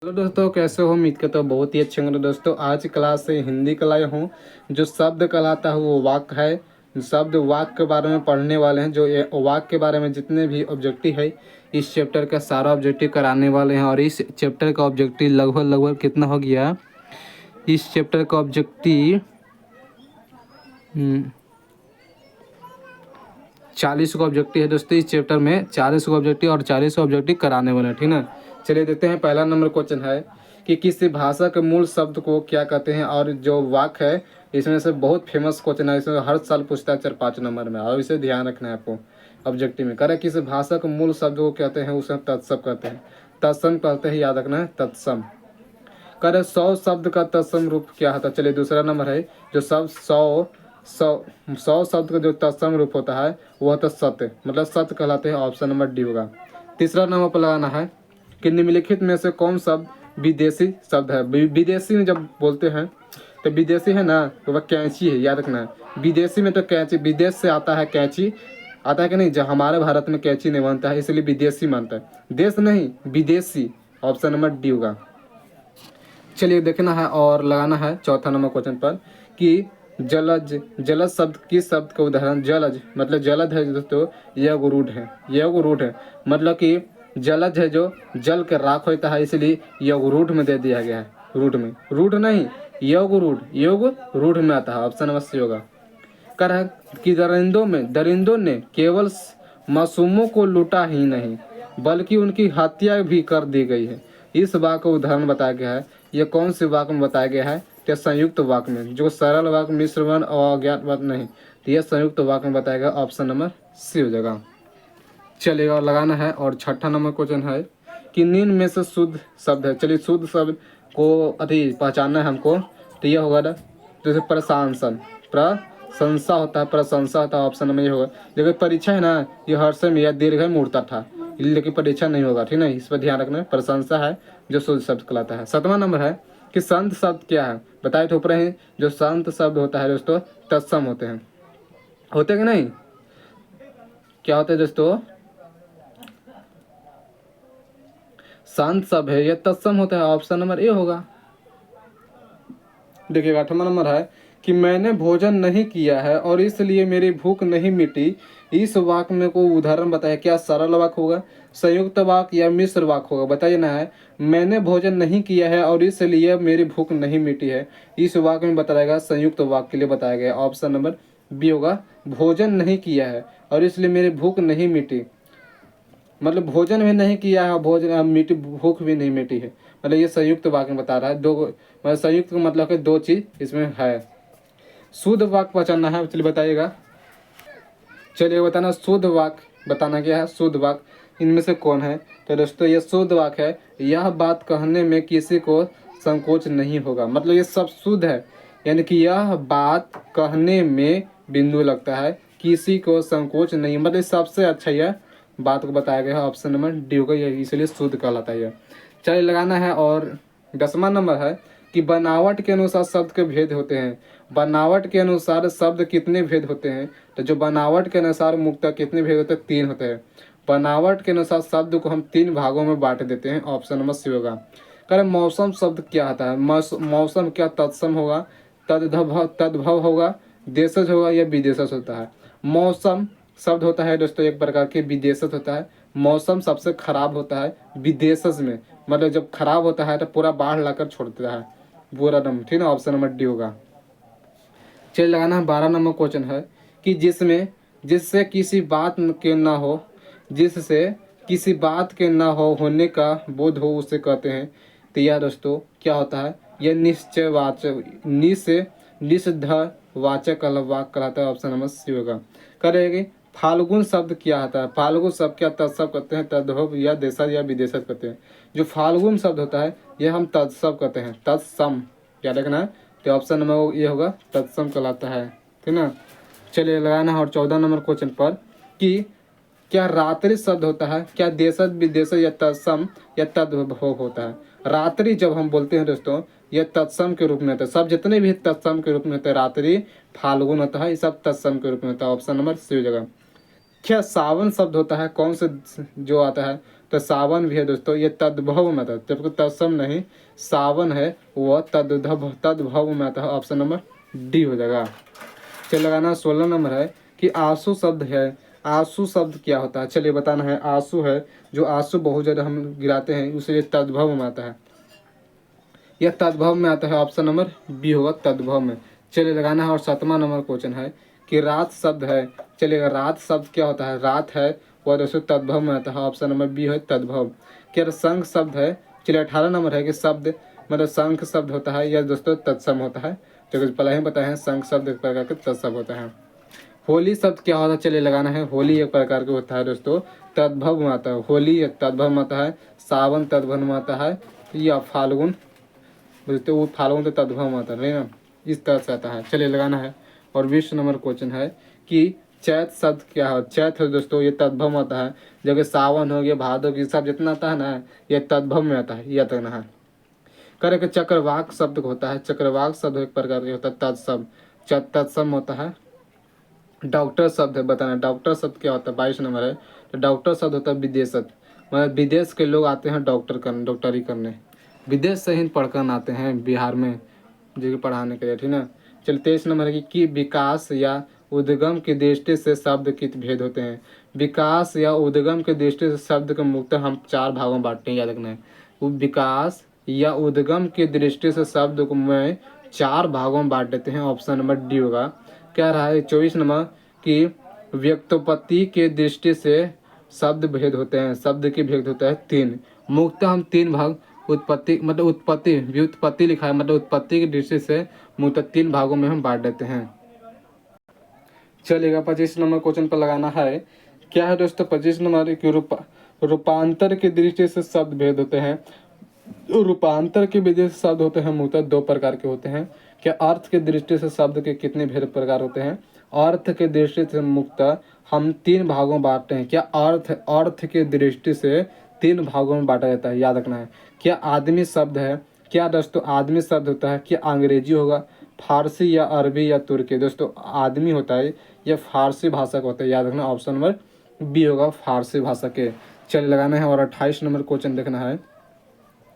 Hello दोस्तों, कैसे हो? उम्मीद करता हूँ बहुत ही अच्छे होंगे। दोस्तों आज क्लास से हिंदी का लाए हूँ। जो शब्द कहलाता है वो वाक्य है। शब्द वाक्य के बारे में पढ़ने वाले हैं। जो ये वाक्य के बारे में जितने भी ऑब्जेक्टिव है इस चैप्टर का सारा ऑब्जेक्टिव कराने वाले हैं। और इस चैप्टर का ऑब्जेक्टिव लगभग कितना हो गया? इस चैप्टर का ऑब्जेक्टिव 40 का ऑब्जेक्टिव है दोस्तों। इस चैप्टर में 40 का ऑब्जेक्टिव और 40 ऑब्जेक्टिव कराने वाले हैं, ठीक ना। चलिए देखते हैं। पहला नंबर क्वेश्चन है कि किसी भाषा के मूल शब्द को क्या कहते हैं। और जो वाक्य है इसमें से बहुत फेमस क्वेश्चन है। इसमें हर साल पूछता है 4-5 नंबर में, और इसे ध्यान रखना है आपको ऑब्जेक्टिव में। कह रहा है किसी भाषा के मूल शब्द को कहते हैं उसे तत्सम कहते हैं। तत्सम कहते हैं, याद रखना है तत्सम। कह रहे 100 शब्द का तत्सम रूप क्या होता है। चलिए दूसरा नंबर है जो शब्द 100 शब्द का जो तत्सम रूप होता है वो होता है सत्य, मतलब सत्य कहलाते हैं। ऑप्शन नंबर डी होगा। तीसरा नंबर पर लगाना है कि निम्नलिखित में से कौन शब्द विदेशी शब्द है। विदेशी में जब बोलते हैं तो विदेशी है ना, तो वह कैंची है, याद रखना है। विदेशी में तो कैंची, विदेश से आता है कैंची, आता है कि नहीं। जब हमारे भारत में कैंची नहीं बनता है इसलिए विदेशी मानता है, देश नहीं विदेशी। ऑप्शन नंबर डी होगा। चलिए देखना है और लगाना है चौथा नंबर क्वेश्चन पर कि जलज जलज शब्द किस शब्द का उदाहरण। जलज मतलब जलद है दोस्तों, यज्ञरूढ़ है। यज्ञरूढ़ है मतलब कि जलज है जो जल के राख होता है, इसलिए यज्ञरूढ़ में दे दिया गया है। रूढ़ में, रूढ़ नहीं यज्ञरूढ़, योग रूढ़ में आता है। ऑप्शन नंबर सी होगा। कर है कि दरिंदों ने केवल मासूमों को लूटा ही नहीं बल्कि उनकी हत्या भी कर दी गई है। इस वाक्य का उदाहरण बताया गया है। यह कौन से वाक्य में बताया गया है? तो संयुक्त वाक्य में। जो सरल वाक्य, मिश्र वर्ण और अज्ञात वाक्य नहीं, तो यह संयुक्त वाक्य में बताया गया। ऑप्शन नंबर सी हो जाएगा। चलिएगा और लगाना है। और छठा नंबर क्वेश्चन है कि निम्न में से शुद्ध शब्द है। चलिए शुद्ध शब्द को पहचानना है हमको, तो यह होगा ना जैसे प्रशंसन, प्रशंसा होता है, प्रशंसा होता है। ऑप्शन नंबर ये होगा। लेकिन परीक्षा है ना, ये हर्षम या दीर्घ मूर्ता था, लेकिन परीक्षा नहीं होगा, ठीक है। इस पर ध्यान रखना। प्रशंसा है जो शुद्ध शब्द कहलाता है। सातवां नंबर है कि संत शब्द क्या है। बताए तो ऊपर ही जो संत शब्द होता है दोस्तों तत्सम होते हैं, होते कि नहीं, क्या होते हैं दोस्तों? शांत शब्द है, यह तत्सम होता है। ऑप्शन नंबर ए होगा। देखिएगा 8वां नंबर है कि मैंने भोजन नहीं किया है और इसलिए मेरी भूख नहीं मिटी। इस वाक्य में को उदाहरण बताया। क्या सरल वाक्य होगा, संयुक्त वाक्य या मिश्र वाक्य होगा? बताइए ना। है मैंने भोजन नहीं किया है और इसलिए मेरी भूख नहीं मिटी है। इस वाक्य में बताएगा संयुक्त वाक्य के लिए बताया गया। ऑप्शन नंबर बी होगा। भोजन नहीं किया है और इसलिए मेरी भूख नहीं मिटी, मतलब भोजन भी नहीं किया है और भोजन मिट्टी भूख भी नहीं मिटी है, मतलब ये संयुक्त वाक्य में बता रहा है। दो मतलब संयुक्त का मतलब कि दो चीज इसमें है। शुद्ध वाक्य पहचानना है, चलिए बताइएगा। चलिए बताना शुद्ध वाक्य बताना क्या है। शुद्ध वाक्य इनमें से कौन है? तो दोस्तों ये शुद्ध वाक्य है, यह बात कहने में किसी को संकोच नहीं होगा। मतलब ये सब शुद्ध है, यानी कि यह बात कहने में बिंदु लगता है, किसी को संकोच नहीं, मतलब सबसे अच्छा यह बात को बताया गया है। ऑप्शन नंबर डी होगा, इसलिए शुद्ध कहलाता है। चलिए लगाना है। और 10वां नंबर है कि बनावट के अनुसार शब्द के भेद होते हैं। बनावट के अनुसार शब्द कितने भेद होते हैं? तो जो बनावट के अनुसार मुक्तक कितने भेद होते हैं? 3 होते हैं। बनावट के अनुसार शब्द को हम 3 भागों में बांट देते हैं। ऑप्शन नंबर सी होगा। करें मौसम शब्द क्या होता है? मौसम क्या तत्सम होगा, तद्भव होगा, देशज होगा या विदेशज होता है? मौसम शब्द होता है दोस्तों एक प्रकार के विदेशज होता है। मौसम सबसे खराब होता है विदेशज में, मतलब जब खराब होता है तो पूरा बाढ़ लाकर छोड़ देता है, बुरा नंबर, ठीक है। ऑप्शन नंबर डी होगा। चलिए लगाना है। 12 नंबर क्वेश्चन है कि जिससे किसी बात के ना हो, जिससे किसी बात के ना हो होने का बोध हो उसे कहते हैं। तो यह दोस्तों क्या होता है? यह निश्चयवाचक, निषिद्ध वाचक वाक्य कहलाता है। ऑप्शन नंबर सी होगा। करेगी फाल्गुन शब्द क्या होता है? फाल्गुन शब्द क्या तत्सम कहते हैं, तद्भव या देशज या विदेशज कहते हैं? जो फाल्गुन शब्द होता है यह हम तत्सम कहते हैं, तत्सम, क्या देखना है। तो ऑप्शन नंबर ये होगा, तत्सम कहलाता है, ठीक ना। चलिए लगाना है। और 14 नंबर क्वेश्चन पर कि क्या रात्रि शब्द होता है, क्या देशज विदेशज या तत्सम या तद्भव होता है? रात्रि जब हम बोलते हैं दोस्तों यह तत्सम के रूप में होता है। सब जितने भी तत्सम के रूप में होते हैं, रात्रि, फाल्गुन होता है, ये सब तत्सम के रूप में होता है। ऑप्शन नंबर सी हो जाएगा। क्या सावन शब्द होता है कौन से जो आता है? तो सावन भी है दोस्तों, ये तद्भव में आता है, जबकि तत्सम नहीं, सावन है वह तद्भव में आता है। ऑप्शन नंबर डी हो जाएगा। चलिए लगाना 16 नंबर है कि आंसू शब्द है, आंसू शब्द क्या होता है, चलिए बताना है। आंसू है, जो आंसू बहुत ज़्यादा हम गिराते हैं उसे तद्भव में आता है, यह तद्भव में आता है। ऑप्शन नंबर बी होगा, तद्भव में। चलिए लगाना है। और 7वां नंबर क्वेश्चन है कि रात शब्द है, चलिए रात शब्द क्या होता है, रात है वह दोस्तों तद्भव में आता है। ऑप्शन नंबर बी है, तद्भव। क्या शंख शब्द है, चलिए 18 नंबर है कि शब्द मतलब शंख शब्द होता है, यह दोस्तों तत्सम होता है, जो कि पहले ही बताए हैं, शंख शब्द एक प्रकार के तत्सम होता है। होली शब्द क्या होता है, चलिए लगाना है। होली एक प्रकार के होता है दोस्तों, तद्भव में आता है, होली तद्भव में आता है। सावन तद्भव में आता है, या फाल्गुन बोलते वो फाल्गुन तो तद्भव में आता है ना, इस तरह से आता है। चलिए लगाना है। और 20 नंबर क्वेश्चन है कि चैत शब्द क्या है, चैत है दोस्तों ये तद्भव में आता है, जबकि सावन हो गया, भादो की सब जितना आता है ना ये तद्भव में आता है, यह तकना है। करे कि चक्रवाक शब्द होता है, चक्रवाक शब्द एक प्रकार के होता है, तत्सम तत्सम होता है। डॉक्टर शब्द है, बताना डॉक्टर शब्द क्या होता है, 22 नंबर है। तो डॉक्टर शब्द होता है विदेशत, मतलब विदेश के लोग आते हैं डॉक्टरी करने, विदेश से ही पढ़कर आते हैं बिहार में जो कि पढ़ाने के लिए, ठीक ना। चलिए 23 नंबर है कि विकास या उद्गम की दृष्टि से शब्द कित भेद होते हैं। विकास या उद्गम की दृष्टि से शब्द को मुख्यतः हम 4 भागों में बांटते हैं, याद रखना है। वो विकास या उद्गम की दृष्टि से शब्द को में 4 भागों में बांट देते हैं। ऑप्शन नंबर डी होगा। क्या रहा है 24 नंबर कि व्यक्तोपत्ति के दृष्टि से शब्द भेद होते हैं, शब्द के भेद होता है 3, मुख्यतः हम 3 भाग उत्पत्ति मतलब उत्पत्ति व्युत्पत्ति लिखा है, मतलब उत्पत्ति की दृष्टि से मुख्यतः 3 भागों में हम बांट देते हैं। चलिएगा 25 नंबर क्वेश्चन पर लगाना है। क्या है दोस्तों 25 नंबर की रूपांतर की दृष्टि से शब्द भेद होते हैं। रूपांतर के वजह से शब्द होते हैं मुख्यतः 2 प्रकार के होते हैं। क्या अर्थ के दृष्टि से शब्द के कितने भेद प्रकार होते हैं, अर्थ के दृष्टि से मुख्यतः हम 3 भागों में बांटते हैं। क्या अर्थ के दृष्टि से 3 भागों में बांटा जाता है, याद रखना है। क्या आदमी शब्द है, क्या दोस्तों आदमी शब्द होता है, क्या अंग्रेजी होगा, फारसी या अरबी या तुर्की, दोस्तों आदमी होता है या फारसी भाषा का होता है, याद रखना। ऑप्शन नंबर बी होगा, फारसी भाषा के। चलिए लगाना है। और 28 नंबर क्वेश्चन देखना है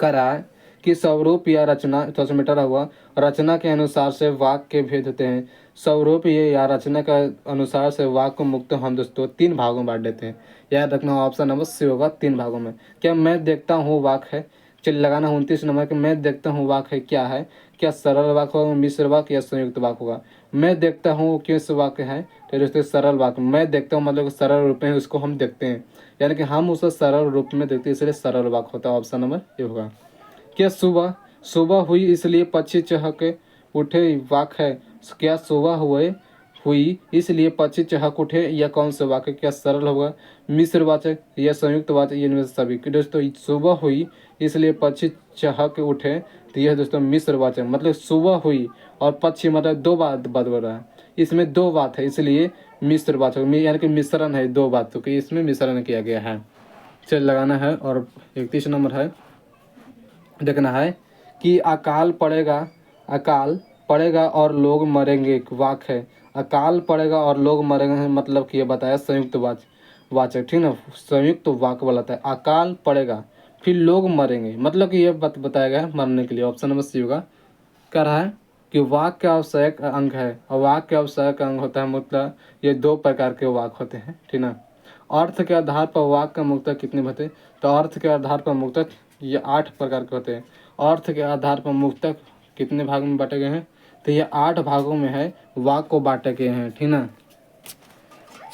करा है कि स्वरूप या रचना, थोड़ा सा मिटा हुआ, रचना के अनुसार से वाक्य के भेद होते हैं। स्वरूप ये या रचना का अनुसार से वाक्य को मुक्त हम दोस्तों 3 भागों में बांट देते हैं, याद रखना। ऑप्शन नंबर सी होगा, 3 भागों में। क्या मैं देखता हूँ वाक्य है, चलिए लगाना 29 नंबर कि मैं देखता हूँ वाक्य है, क्या है, क्या सरल वाक्य होगा, मिश्र वाक्य या संयुक्त वाक्य होगा। मैं देखता हूँ किस वाक्य है, तो दोस्तों सरल वाक्य। मैं देखता हूँ मतलब सरल रूप में उसको हम देखते हैं, यानी कि हम उसे सरल रूप में देखते हैं, इसलिए सरल वाक्य होता है। ऑप्शन नंबर ये होगा। क्या सुबह सुबह हुई इसलिए पक्षी चहक उठे, वाक्य है। क्या सुबह हुई इसलिए पक्षी चहक उठे, यह कौन सा वाक्य, क्या सरल होगा, मिश्र वाचक या संयुक्त वाचक, ये इनमें से सभी। दोस्तों सुबह हुई इसलिए पक्षी चहक उठे, तो यह दोस्तों मिश्र वाचक, मतलब सुबह हुई और पक्षी मतलब 2 बात बदल रहा है, इसमें 2 बात है इसलिए मिश्र वाचक, यानी कि मिश्रण है 2 बातों की, इसमें मिश्रण किया गया है। चल लगाना है। और 31 नंबर है देखना है कि अकाल पड़ेगा और लोग मरेंगे, वाक्य है। अकाल पड़ेगा और लोग मरेंगे मतलब कि ये बताया संयुक्त वाचक, ठीक ना, संयुक्त वाक्य वाला था। अकाल पड़ेगा फिर लोग मरेंगे, मतलब कि ये बताया गया है मरने के लिए। ऑप्शन नंबर सी होगा। कह रहा है कि वाक्य आवश्यक अंग है, और वाक्य आवश्यक अंग होता है मतलब ये 2 प्रकार के वाक्य होते हैं, ठीक ना। अर्थ के आधार पर वाक्य का मुक्तक कितने होते हैं, तो अर्थ के आधार पर मुक्तक ये 8 प्रकार के होते हैं। अर्थ के आधार पर मुक्तक कितने भाग में बांटे गए हैं, तो ये 8 भागों में है वाक्य को बांटे गए हैं, ठीक ना।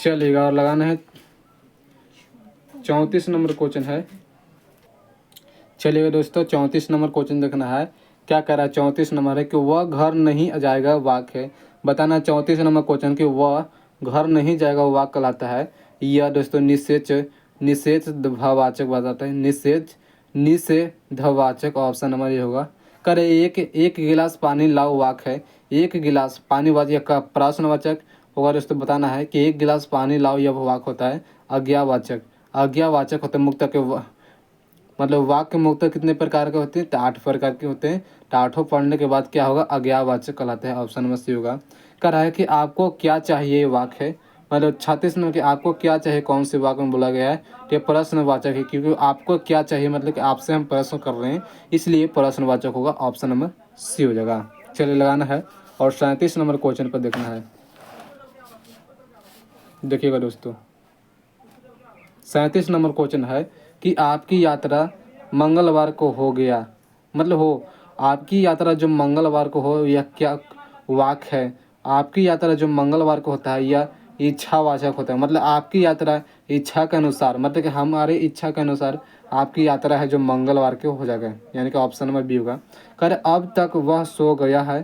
चलिएगा। और लगाना है 34 नंबर क्वेश्चन है। चलिएगा दोस्तों 34 नंबर क्वेश्चन देखना है। क्या कह रहा है 34 नंबर है कि वह घर नहीं जाएगा, वाक्य है। बताना 34 नंबर क्वेश्चन कि वह घर नहीं जाएगा वाक्य कहलाता है। यह दोस्तों निषेधवाचक बताता है, निषेधवाचक। ऑप्शन नंबर ये होगा। करे एक गिलास पानी लाओ, वाक्य है। एक गिलास पानी वाचक का प्रश्नवाचक होगा दोस्तों। बताना है कि 1 गिलास पानी लाओ, यह वाक्य होता है आज्ञावाचक। आज्ञावाचक होते हैं मुक्तक के, मतलब वाक्य मुक्तक कितने प्रकार के होते हैं, तो 8 प्रकार के होते हैं। तो 8 पढ़ने के बाद क्या होगा, आज्ञावाचक कहलाते हैं। ऑप्शन नंबर सी होगा। कह रहा है कि आपको क्या चाहिए, वाक्य है। मतलब 36 नंबर कि आपको क्या चाहिए कौन से वाक्य में बोला गया है, तो ये प्रश्नवाचक है, क्योंकि आपको क्या चाहिए मतलब कि आपसे हम प्रश्न कर रहे हैं, इसलिए प्रश्नवाचक होगा। ऑप्शन नंबर सी हो जाएगा। चलिए लगाना है और 37 नंबर क्वेश्चन पर देखना है। देखिएगा दोस्तों, 37 नंबर क्वेश्चन है कि आपकी यात्रा मंगलवार को हो गया, मतलब हो, आपकी यात्रा जो मंगलवार को हो, यह क्या वाक्य है। आपकी यात्रा जो मंगलवार को होता है यह इच्छावाचक होता है, मतलब आपकी यात्रा इच्छा के अनुसार, मतलब कि हमारे इच्छा के अनुसार आपकी यात्रा है जो मंगलवार को हो जाएगा, यानी कि ऑप्शन नंबर बी होगा। कर अब तक वह सो गया है,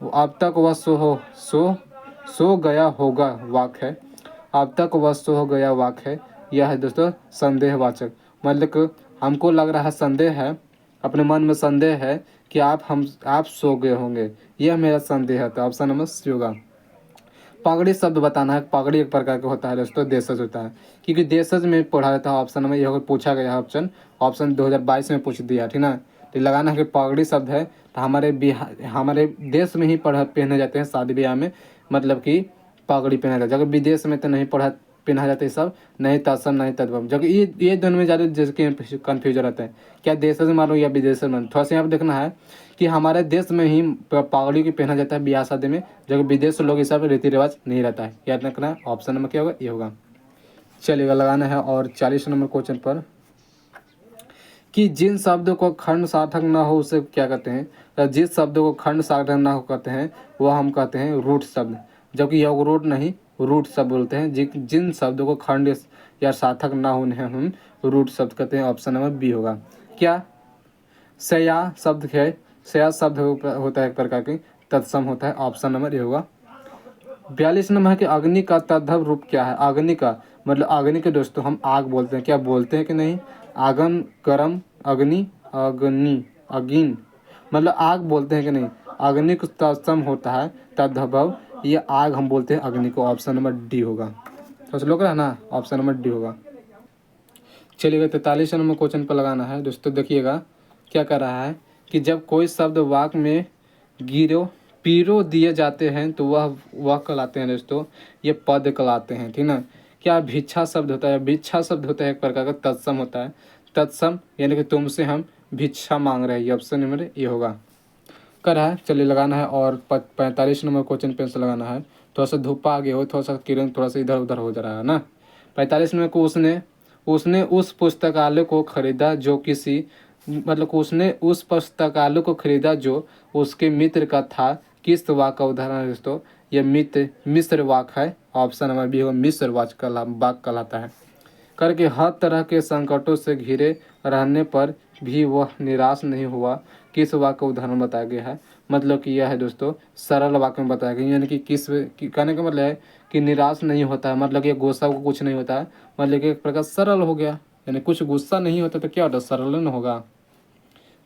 अब तक वह सो गया होगा वाक्य है। अब तक वह सो गया वाक्य है, यह है दोस्तों संदेहवाचक, मतलब कि हमको लग रहा है, संदेह है, अपने मन में संदेह है कि आप सो गए होंगे, यह मेरा संदेह है, तो ऑप्शन नंबर सी होगा। पगड़ी शब्द बताना है। पगड़ी एक प्रकार का होता है दोस्तों, देशज होता है, क्योंकि देशज में पढ़ा जाता है। ऑप्शन नंबर ये होगा, पूछा गया है ऑप्शन, ऑप्शन 2022 में पूछ दिया, ठीक ना। तो लगाना है कि पगड़ी शब्द है तो हमारे देश में ही पहने जाते हैं शादी ब्याह में, मतलब कि पगड़ी पहना जाता है। जब विदेश में तो नहीं पहना जाता है सब, नहीं तत्सम नहीं तद्भव, जबकि ये दोनों में ज़्यादा जिसके कन्फ्यूजन रहता है, क्या देश में मानो या विदेश में मानो। थोड़ा सा यहाँ पर देखना है कि हमारे देश में ही पगड़ी की पहना जाता है ब्याह शादी में, जबकि विदेश से लोग इस सब रीति रिवाज नहीं रहता है। याद रखना है, ऑप्शन नंबर क्या होगा, ये होगा। चलिएगा लगाना है और 40 नंबर क्वेश्चन पर कि जिन शब्दों को खंड सार्थक न हो उसे क्या कहते हैं, तो जिस शब्दों को खंड सार्थक न हो कहते हैं वह हम कहते हैं रूट शब्द, जबकि योग नहीं रूट शब्द बोलते हैं। जिन शब्दों को खंड या सार्थक ना हो उन्हें हम रूट शब्द कहते हैं। ऑप्शन नंबर बी होगा। क्या सया शब्द है, सया शब्द होता है एक प्रकार की, तत्सम होता है। ऑप्शन नंबर ए होगा। 42 नंबर है कि अग्नि का तद्भव रूप क्या है। अग्नि का मतलब अग्नि के दोस्तों हम आग बोलते हैं, क्या बोलते हैं कि नहीं, आगन गरम अग्नि, अग्नि अगिन मतलब आग बोलते हैं कि नहीं। अग्नि का तत्सम होता है तद्भव, ये आग हम बोलते हैं अग्नि को। ऑप्शन नंबर डी होगा। तो लोग रहा ना, ऑप्शन नंबर डी होगा। चलिएगा 43 नंबर क्वेश्चन पर लगाना है दोस्तों। देखिएगा क्या कर रहा है कि जब कोई शब्द वाक्य में गिरो पीरो दिए जाते हैं तो वह कहलाते हैं दोस्तों, ये पद कहलाते हैं, ठीक ना। क्या भिक्षा शब्द होता है, भिक्षा शब्द होता है एक प्रकार का तत्सम होता है। तत्सम यानी कि तुमसे हम भिक्षा मांग रहे हैं, ये ऑप्शन नंबर ये होगा। कर रहा है, चलिए लगाना है और 45 नंबर क्वेश्चन पे लगाना है। थोड़ा सा धूप आ गया हो, थोड़ा सा किरण थोड़ा सा इधर उधर हो जा रहा है ना। 45 नंबर को उसने उसने उस पुस्तकालय को खरीदा जो किसी मतलब कि उसने उस पुस्तकालय को खरीदा जो उसके मित्र का था। किस वाक्य का उदाहरण है दोस्तों, यह मिस्र वाक्य है। ऑप्शन नंबर बी होगा, मिस्र वाक्य कहलाता है। करके हर तरह के संकटों से घिरे रहने पर भी वह निराश नहीं हुआ। किस वाक्य का उदाहरण बताया गया है, मतलब कि यह है दोस्तों सरल वाक्य में बताया गया, यानी कि कहने का मतलब है कि निराश नहीं होता है, मतलब कि गुस्सा को कुछ नहीं होता है, मतलब कि एक प्रकार सरल हो गया, यानी कुछ गुस्सा नहीं होता तो क्या होता, सरल न होगा।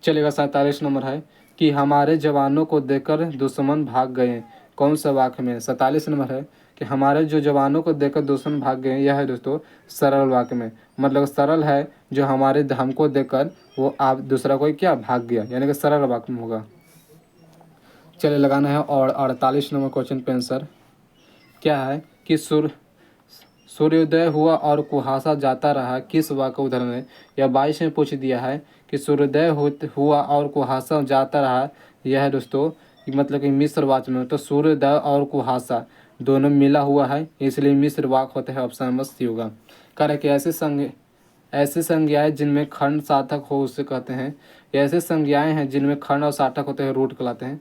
चलेगा 47 नंबर है कि हमारे जवानों को देखकर दुश्मन भाग गए। कौन सा वाक्य में, 47 नंबर है कि हमारे जो जवानों को देखकर दुश्मन भाग गए, यह है दोस्तों सरल वाक्य में, मतलब सरल है जो हमारे हमको देखकर वो आप दूसरा कोई क्या भाग गया, यानी कि सरल वाक्य में होगा। चलिए लगाना है और 48 नंबर क्वेश्चन पे आंसर क्या है कि सूर्योदय हुआ और कुहासा जाता रहा। किस वाक्य का उदाहरण है, यह 22 में पूछ दिया है कि सूर्योदय हुआ और कुहासा जाता रहा, यह है दोस्तों मतलब कि मिस्र वाक्य में, तो सूर्योदय और कुहासा दोनों मिला हुआ है, इसलिए मिस्र वाक्य होता है। ऑप्शन नंबर सी होगा। कार्य कि ऐसे संज्ञाएं जिनमें खंड सार्थक हो उसे कहते हैं। ऐसे संज्ञाएं हैं जिनमें खंड और सार्थक होते हैं, रूट कहलाते हैं।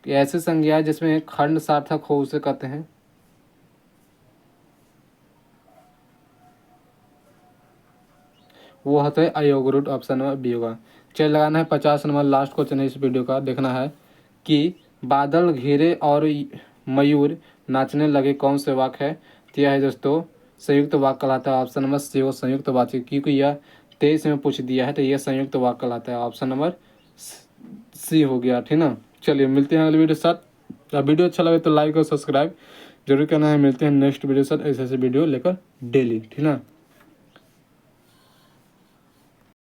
ऐसे संज्ञाएं जिसमें खंड सार्थक हो उसे कहते हैं, वो होता है अयोग रूट। ऑप्शन नंबर बी होगा। चलिए लगाना है 50 नंबर लास्ट क्वेश्चन है इस वीडियो का। देखना है कि बादल घिरे और मयूर नाचने लगे, कौन से वाक्य है, तो यह है दोस्तों संयुक्त वाक्य कहलाता है। ऑप्शन नंबर सी हो, संयुक्त वाक्य, क्योंकि यह 23 में पूछ दिया है तो यह संयुक्त वाक्य कहलाता है। ऑप्शन नंबर सी हो गया, ठीक ना। चलिए मिलते हैं अगले वीडियो के साथ। वीडियो अच्छा लगे तो लाइक और सब्सक्राइब जरूर करना है। मिलते हैं नेक्स्ट वीडियो के साथ ऐसे ऐसे वीडियो लेकर डेली, ठीक ना।